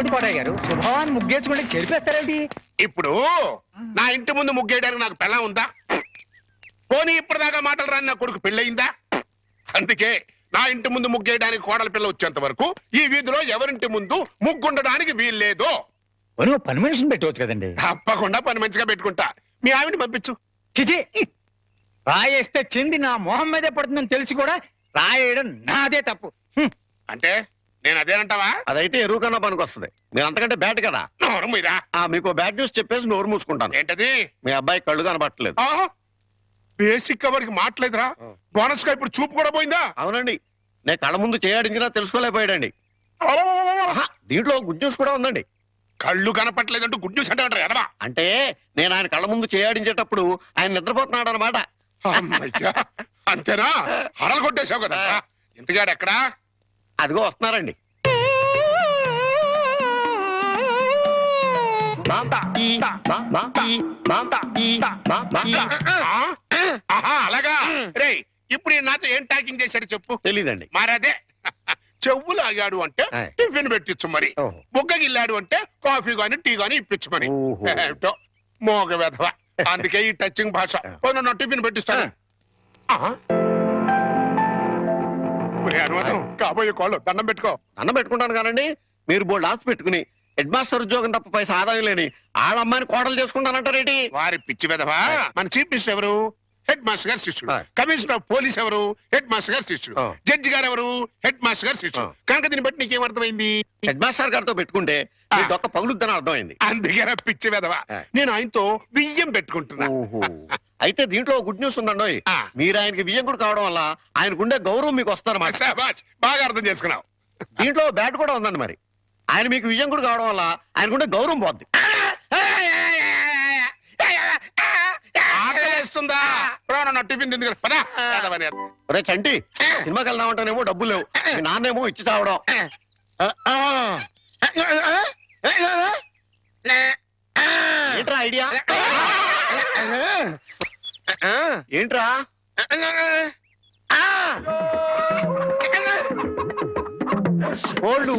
ఉంది కోటయ్య గారు. శుభవాన్ని ముగ్గేసుకుంటే చెరిపేస్తారేంటి? ఇప్పుడు నా ఇంటి ముందు ముగ్గేయడానికి నాకు పెళ్ళం ఉందా? పోనీ ఇప్పటిదాకా మాటలు రాని నా కొడుకు పెళ్ళయిందా? అందుకే నా ఇంటి ముందు ముగ్గేయడానికి కోడల పిల్ల వచ్చేంత వరకు ఈ వీధిలో ఎవరింటి ముందు ముగ్గుండడానికి వీల్లేదు. నువ్వు పని మనిషిని పెట్టవచ్చు కదండి. తప్పకుండా పని మంచిగా పెట్టుకుంటా. మీ ఆవిడని పంపించు. చిచి, రాయేస్తే చెంది నా మొహం మీదే పడుతుందని తెలిసి కూడా రాయేయడం నాదే తప్పు. అంటే నేను అదేనంటావా? అదైతే ఎరువు కన్నా పనికి వస్తుంది. మీరు అంతకంటే బ్యాట్ కదా. నోరు మీరా. మీకు బ్యాడ్ న్యూస్ చెప్పేసి నోరు మూసుకుంటాను. ఏంటది? మీ అబ్బాయి కళ్ళు కనబట్టలేదు. బేసిక్ కవర్కి మాట్లేదురా. బోనస్ గా ఇప్పుడు చూపు కూడా పోయిందా? అవునండి, నేను కళ్ళ ముందు చేయడించినా తెలుసుకోలేకపోయాడండి. దీంట్లో గుడ్ న్యూస్ కూడా ఉందండి. కళ్ళు కనపట్లేదంటూ గుడ్ న్యూస్ అంటే ఎడవా? అంటే నేను ఆయన కళ్ళ ముందు చేయాడించేటప్పుడు ఆయన నిద్రపోతున్నాడు అనమాట. అంతేనా? హరలు కొట్టేశావు కదా. ఇంతగాడు ఎక్కడా? అదిగో వస్తున్నారండి. అలాగా రే. ఇప్పుడు నాతో ఏం టాకింగ్ చేశాడు చెప్పు. తెలీదండి. మరదే చెవులు ఆగాడు అంటే టిఫిన్ పెట్టించు, మరి బుగ్గగిల్లాడు అంటే కాఫీ గాని టీ గాని ఇప్పించు మరి. ఏమిటో మోగ వెధవ. అందుకే ఈ టచింగ్ భాష. నా టిఫిన్ పెట్టిస్తాను. కాబోయే కోళ్ళు దండం పెట్టుకో. దండం పెట్టుకుంటాను కానండి. మీరు బోల్డ్ ఆశ పెట్టుకుని హెడ్ మాస్టర్ ఉద్యోగం తప్ప పైసా ఆదాయం లేని వాళ్ళ అమ్మాయిని కోడలు చేసుకుంటానంటారేంటి? వారి పిచ్చి వెధవా. మన చీఫ్ మినిస్టర్ ఎవరు? హెడ్ మాస్టర్ గారు శిష్యుడు. కమిషనర్ ఆఫ్ పోలీస్ ఎవరు? హెడ్ మాస్టర్ గారు శిష్యుడు. జడ్జి గారు ఎవరు? హెడ్ మాస్టర్ గారు శిష్యుడు. కనుక దీన్ని బట్టి నీకేం అర్థమైంది? హెడ్ మాస్టర్ గారితో పెట్టుకుంటే డొక్క పగులుద్దని అర్థమైంది. అందుకే పిచ్చి వెధవా. నేను ఆయనతో బియ్యం పెట్టుకుంటున్నా. అయితే దీంట్లో గుడ్ న్యూస్ ఉందండి. మీరు ఆయనకి బియ్యం కూడా కావడం వల్ల ఆయనకుండే గౌరవం మీకు వస్తారన్నమాట. బాగా అర్థం చేసుకున్నావు. దీంట్లో బ్యాట్ కూడా ఉందండి. మరి ఆయన మీకు విజయం కూడా కావడం వల్ల ఆయనకుండే గౌరవం పోద్ది. ఆకలిస్తుందా? టిఫిన్ తింది కదా. ఒరే చంటి, సినిమాకి వెళ్దామంటేనేమో డబ్బులు లేవు. మీ నాన్నేమో ఇచ్చి తావడం. ఏంట్రా ఐడియా? ఏంట్రా? కోళ్ళు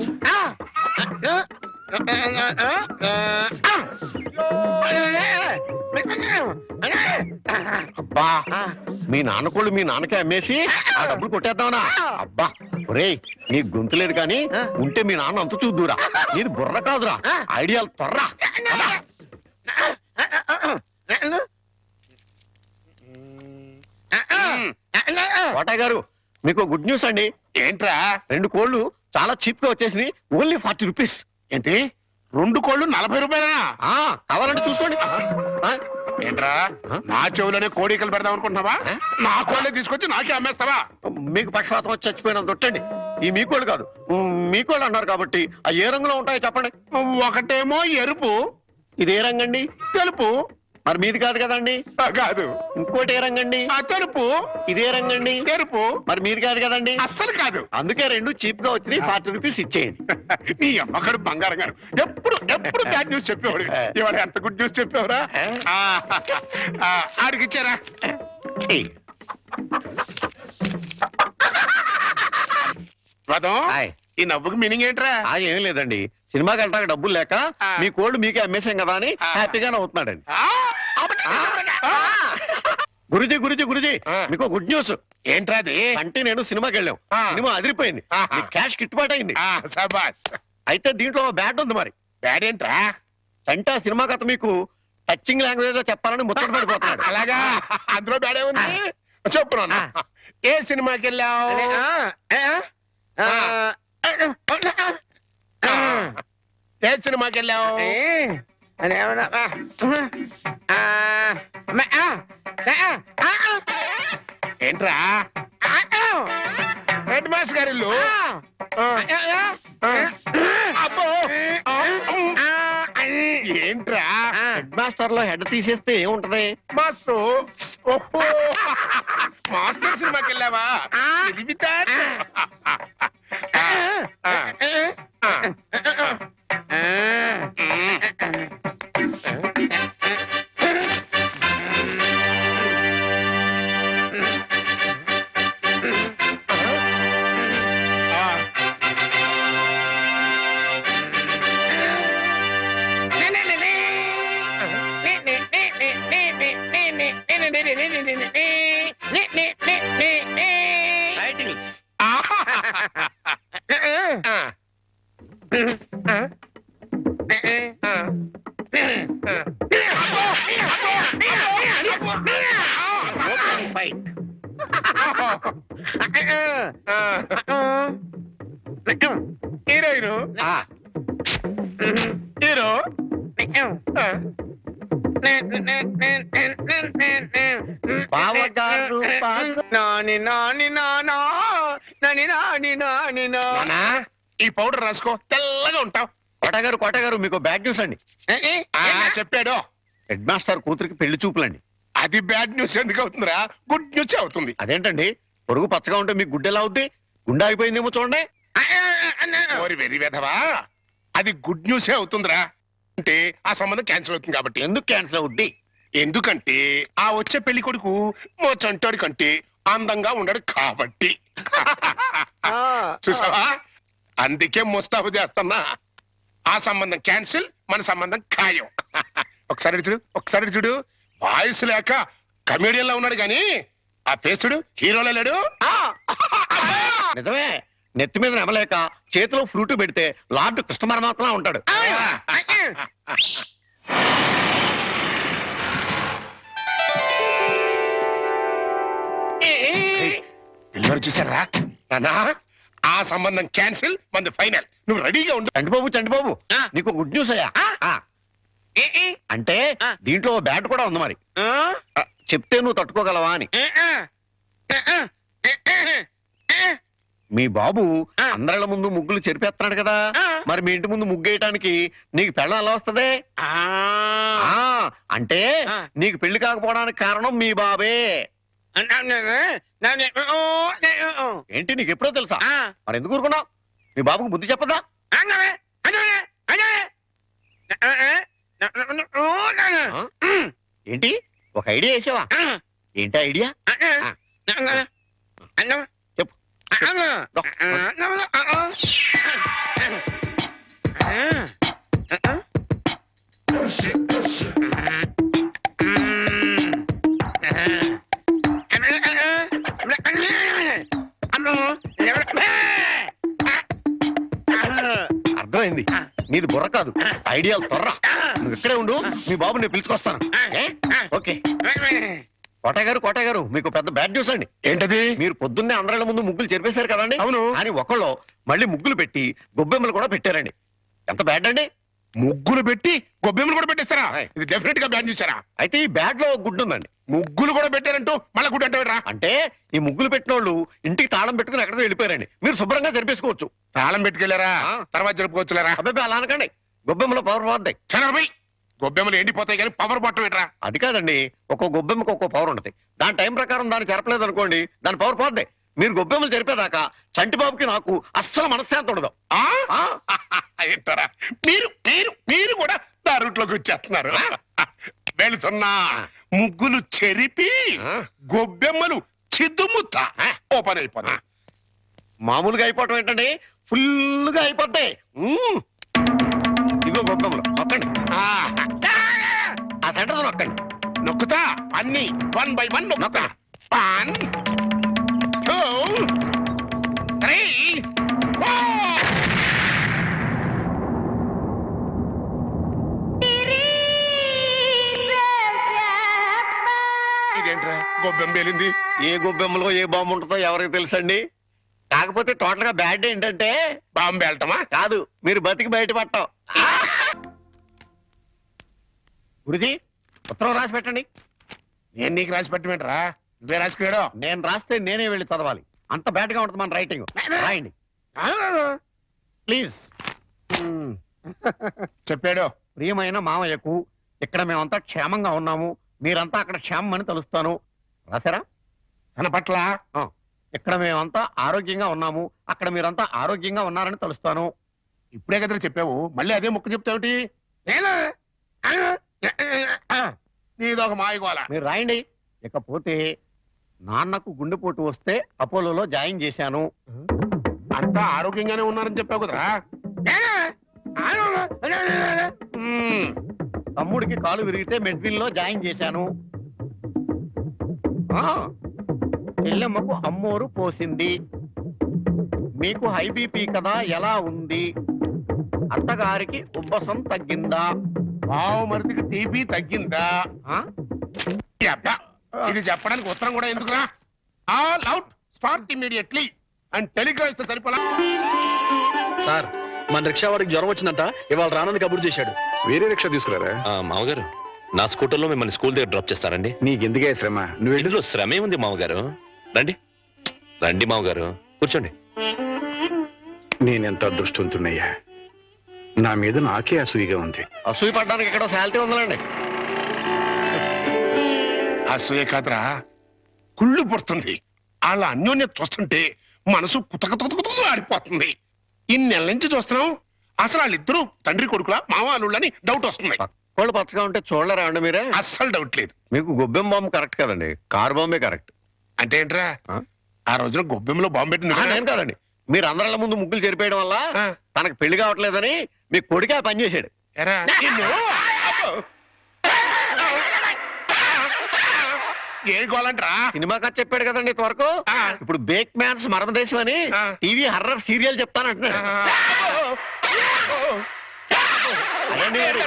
అబ్బా, మీ నాన్న కోళ్ళు మీ నాన్నకే అమ్మేసి ఆ డబ్బులు కొట్టేద్దామనా? అబ్బా ఒరేయ్, నీ గొంతు లేదు కానీ ఉంటే మీ నాన్న అంత చూద్దురా. నీది బుర్ర కాదురా, ఐడియాలు త్వరరా. కోటయ్య గారు, మీకు గుడ్ న్యూస్ అండి. ఏంట్రా? 2 కోళ్ళు చాలా చీప్ గా వచ్చేసి ఓన్లీ 40 రూపీస్. ఏంటి? 2 కోళ్ళు 40 రూపాయలనా? కావాలంటే చూసుకోండి. ఏంట్రా, నా చెవులోనే కోడికలు పెడదాం అనుకుంటున్నావా? నా కోళ్ళే తీసుకొచ్చి నాకే అమ్మేస్తావా? మీకు పక్షపాతం వచ్చి చచ్చిపోయినంత తొట్టండి. ఈ మీ కోళ్ళు కాదు, మీ కోళ్ళు అన్నారు కాబట్టి ఆ ఏ రంగులో ఉంటాయో చెప్పండి. ఒకటేమో ఎరుపు. ఇది ఏ రంగండి? తెలుపు. మరి మీది కాదు కదండి. కాదు. ఇంకోటి ఏ రంగండి? తెలుపు. ఇదే రంగండి? తెలుపు. మరి మీది కాదు కదండి. అస్సలు కాదు. అందుకే 2 చీప్ గా వచ్చి 40 రూపీస్ ఇచ్చేయండి. నీ అమ్మగారు బంగారం గారు ఎప్పుడు ఎప్పుడు బ్యాడ్ న్యూస్ చెప్పేవాడు. ఇవాళ ఎంత గుడ్ న్యూస్ చెప్పేవరా? ఆడికి ఇచ్చారా? ఈ నవ్వుకి మీనింగ్ ఏంట్రా? ఏం లేదండి, సినిమాకి వెళ్ళడానికి డబ్బులు లేక మీ కోళ్ళు మీకే అమ్మేశాం కదా అని హ్యాపీగా నవ్వుతున్నాడండి. గురుజీ గురుజీ గురుజీ, మీకు గుడ్ న్యూస్. ఏంట్రా అది? అంటే నేను సినిమాకి వెళ్ళాం, సినిమా అదిరిపోయింది, క్యాష్ గిట్టుబాటు అయింది. అయితే దీంట్లో బ్యాట్ ఉంది. మరి బ్యాడ్ ఏంట్రా? అంటే ఆ సినిమా కథ మీకు టచింగ్ లాంగ్వేజ్ లో చెప్పాలని ముచ్చట పడిపోతున్నాడు. అలాగా? అందులో బ్యాడే ఉంది. చెప్పు నాన్న, ఏ సినిమాకి వెళ్ళావు? ఏ సినిమాకి వెళ్ళావు? ఏంట్రా? హెడ్ మాస్టర్ గారి ఇల్లు. అబ్బో, ఏంట్రా? హెడ్ మాస్టర్ లో హెడ్ తీసేస్తే ఏముంటది? మాస్టర్. ఓహో, మాస్టర్ సినిమాకి వెళ్ళావా? ఇది హీరోయిన్ ఆ, హీరో బావగారు నాని నాని నానా నాని నాని నాని నానా ఈ పౌడర్ రాసుకో తెల్లగా ఉంటావు. కోటగారు మీకు బ్యాడ్ న్యూస్ అండి. చెప్పాడు. హెడ్ మాస్టర్ కూతురికి పెళ్లి చూపులండి. అది బ్యాడ్ న్యూస్ ఎందుకు అవుతుందిరా? గుడ్ న్యూస్ అవుతుంది. అదేంటండి, పొరుగు పచ్చగా ఉంటే మీకు గుడ్డ ఎలా అవుద్ది? గుండె అయిపోయిందేమో చూడండి. ఓరి వెర్రి వెధవా, అది గుడ్ న్యూసే అవుతుందిరా. అంటే ఆ సంబంధం క్యాన్సిల్ అవుతుంది కాబట్టి. ఎందుకు క్యాన్సిల్ అవుద్ది? ఎందుకంటే ఆ వచ్చే పెళ్లి కొడుకు మోచంటాడు కంటే అందంగా ఉండడు కాబట్టి. చూసావా, అందుకే ముస్తాబు చేస్తున్నా. ఆ సంబంధం క్యాన్సిల్, మన సంబంధం ఖాయం. ఒకసారి చూడు వాయిస్ లేక కమేడియన్ లా ఉన్నాడు గాని ఆ ఫేసుడు హీరోలో లేడు. నిజమే, నెత్తి మీద నెమలేక చేతిలో ఫ్రూట్ పెడితే లార్డ్ కృష్ణ పరమాత్మలా ఉంటాడు. పిల్లలు చూసారా నానా? ఆ సంబంధం క్యాన్సిల్, మంది ఫైనల్. నువ్వు రెడీగా ఉండు. చంటిబాబు నీకు గుడ్ న్యూస్ అయ్యా. అంటే దీంట్లో బ్యాట్ కూడా ఉంది మరి. చెప్తే నువ్వు తట్టుకోగలవా అని. మీ బాబు అందరిళ్ళ ముందు ముగ్గులు చెరిపేస్తున్నాడు కదా, మరి మీ ఇంటి ముందు ముగ్గేయటానికి నీకు పెళ్ళం ఎలా వస్తుంది? అంటే నీకు పెళ్లి కాకపోవడానికి కారణం మీ బాబే. ఏంటి, నీకు ఎప్పుడో తెలుసా? మరి ఎందుకు ఊరుకున్నావు? మీ బాబుకు బుద్ధి చెప్పదా? ఏంటి, ఒక ఐడియా వేసావా? ఏంటి ఐడియా? చెప్పు. అర్థమైంది, నీది బుర్ర కాదు, ఐడియాలు తొర్రా. నువ్వు ఇక్కడే ఉండు, మీ బాబు నేను పిలుచుకొస్తాను. ఓకే. కోటగారు మీకు పెద్ద బ్యాడ్ న్యూస్ అండి. ఏంటది? మీరు పొద్దున్నే అందరిళ్ళ ముందు ముగ్గులు చెరిపేశారు కదండి. అవును. అని ఒకళ్ళు మళ్ళీ ముగ్గులు పెట్టి గొబ్బెమ్మలు కూడా పెట్టారండి. ఎంత బ్యాడ్ అండి? ముగ్గులు పెట్టి గొబ్బెమ్మలు కూడా పెట్టేస్తారా? ఇది డెఫినెట్ గా బ్యాన్ చూసారా? అయితే ఈ బ్యాడ్ లో ఒక గుడ్డు ఉందండి. ముగ్గులు కూడా పెట్టారంటూ మళ్ళీ గుడ్డు అంటే అంటే ఈ ముగ్గులు పెట్టిన వాళ్ళు ఇంటికి తాళం పెట్టుకుని ఎక్కడికో వెళ్ళిపోయారండి. మీరు శుభ్రంగా జరిపేసుకోవచ్చు. తాళం పెట్టుకెళ్లారా? తర్వాత జరుపుకోవచ్చులేరా? అబ్బాయి అలా అనకండి, గొబ్బెమ్మలో పవర్ పోద్ది. చనభై గొబ్బెమ్మలు ఎండిపోతాయి కానీ పవర్ బట్టం ఏంట్రా? అది కాదండి, ఒక్కో గొబ్బెమ్మకి ఒక్కో పవర్ ఉంటుంది. దాని టైం ప్రకారం దాన్ని చెరపలేదు అనుకోండి, దాని పవర్ పోద్ది. మీరు గొబ్బెమ్మలు జరిపేదాకా చంటిబాబుకి నాకు అస్సలు మనశ్శాంతి ఉండదు. ఏంటారా మీరు మీరు మీరు కూడా నా రూట్లోకి వచ్చేస్తున్నారు. వెళుతున్నా ముగ్గులు చెరిపి గొబ్బెమ్మలు చిద్దుముత్త ఓపెన్ అయిపోతాయి. మామూలుగా అయిపోవటం ఏంటండి, ఫుల్గా అయిపోతాయి. ఇదిగో గొబ్బెమ్మలు నొక్కండి, ఆ సెంటర్ నొక్కండి. నొక్కుతా అన్ని 1 by 1 నొక్కుతా. 1 2 3 4. ఇదేంట్రా గొబ్బెమ్మ పేలింది? ఏ గొబ్బెమ్మలో ఏ బాంబు ఉంటుందో ఎవరికి తెలుసండి. కాకపోతే టోటల్ గా బ్యాడ్ ఏంటంటే బాంబు వెళ్ళటమా? కాదు, మీరు బతికి బయట పడతాం. గురుజీ ఉత్తరం రాసి పెట్టండి. నేను నీకు రాసి పెట్టమేంట్రా? నువ్వే రాసిపోయాడు. నేను రాస్తే నేనే వెళ్ళి చదవాలి, అంత బ్యాడ్ గా ఉంటుంది మన రైటింగ్. రాయండి ప్లీజ్. చెప్పాడు. ప్రియమైన మామయ్యకు, ఇక్కడ మేమంతా క్షేమంగా ఉన్నాము, మీరంతా అక్కడ క్షేమం అని తలుస్తాను. రాశారా? తన పట్ల ఇక్కడ మేమంతా ఆరోగ్యంగా ఉన్నాము, అక్కడ మీరంతా ఆరోగ్యంగా ఉన్నారని తలుస్తాను. ఇప్పుడే కదా చెప్పావు, మళ్ళీ అదే ముక్క చెప్తావుటి? నీదొక మాయగోళ. మీరు రాయండి. ఇకపోతే నాన్నకు గుండెపోటు వస్తే అపోలోలో జాయిన్ చేశాను. అంతా ఆరోగ్యంగానే ఉన్నారని చెప్పావు కదరా. తమ్ముడికి కాలు విరిగితే మెడ్విన్ లో జాయిన్ చేశాను. చెల్లెమ్మకు అమ్మోరు పోసింది. మీకు హై బీపీ కదా, ఎలా ఉంది? అత్తగారికి ఉబ్బసం తగ్గిందా? మరిదికి టీబీ తగ్గిందా? ఇది చెప్పడానికి ఉత్తరం కూడా ఎందుకురా? All out start immediately and Telegram ఇస్తే సరిపోలా. సార్ మన రిక్షా వాడికి జ్వరం వచ్చిందంట, ఇవాళ రానని కబురు చేశాడు. వేరే రిక్షా తీసుకురారా? మామగారు నా స్కూటర్లో మిమ్మల్ని స్కూల్ దగ్గర డ్రాప్ చేస్తారండి. నీకెందుకే శ్రమ, నువ్వు వెళ్ళు. ఇందులో శ్రమే ఉంది మామగారు. రండి రండి మామగారు, కూర్చోండి. నేనెంత అదృష్టవంతున్నయ్యా, నా మీద నాకే అసూయగా ఉంది. అసూయ పడ్డానికి ఎక్కడో శాలిటీ ఉందండి. అసూయ కాదురా, కుళ్ళు పుడుతుంది. వాళ్ళ అన్యోన్యత చూస్తుంటే మనసు కుతకుతకుతూ ఆడిపోతుంది. ఇన్నెల నుంచి చూస్తున్నాం, అసలు వాళ్ళిద్దరూ తండ్రి కొడుకులా మావాళ్ళని డౌట్ వస్తుంది. పక్కోళ్ళు పచ్చగా ఉంటే చూడలేరా అండి మీరే? అస్సలు డౌట్ లేదు. మీకు గొబ్బెం బాంబు కరెక్ట్ కదండి, కారు బాంబే కరెక్ట్. అంటే ఏంట్రా, ఆ రోజున గొబ్బెంలో బాంబు పెట్టింది నేను కాదండి, మీరు అందరిల ముందు ముగ్గులు చెరిపేయడం వల్ల ఆ. తనకు పెళ్లి కావట్లేదని మీ కొడుకే ఆ పని చేశాడు. ఎరా, నిన్ను? ఏం గోలంట్రా? సినిమా కథ చెప్పాడు కదండి ఇంతవరకు. ఆ. ఇప్పుడు బేక్ మ్యాన్స్ మర్మదేశం అని ఆ. టీవీ హర్రర్ సీరియల్ చెప్తానంటున్నాడు. అదేంటి మరి?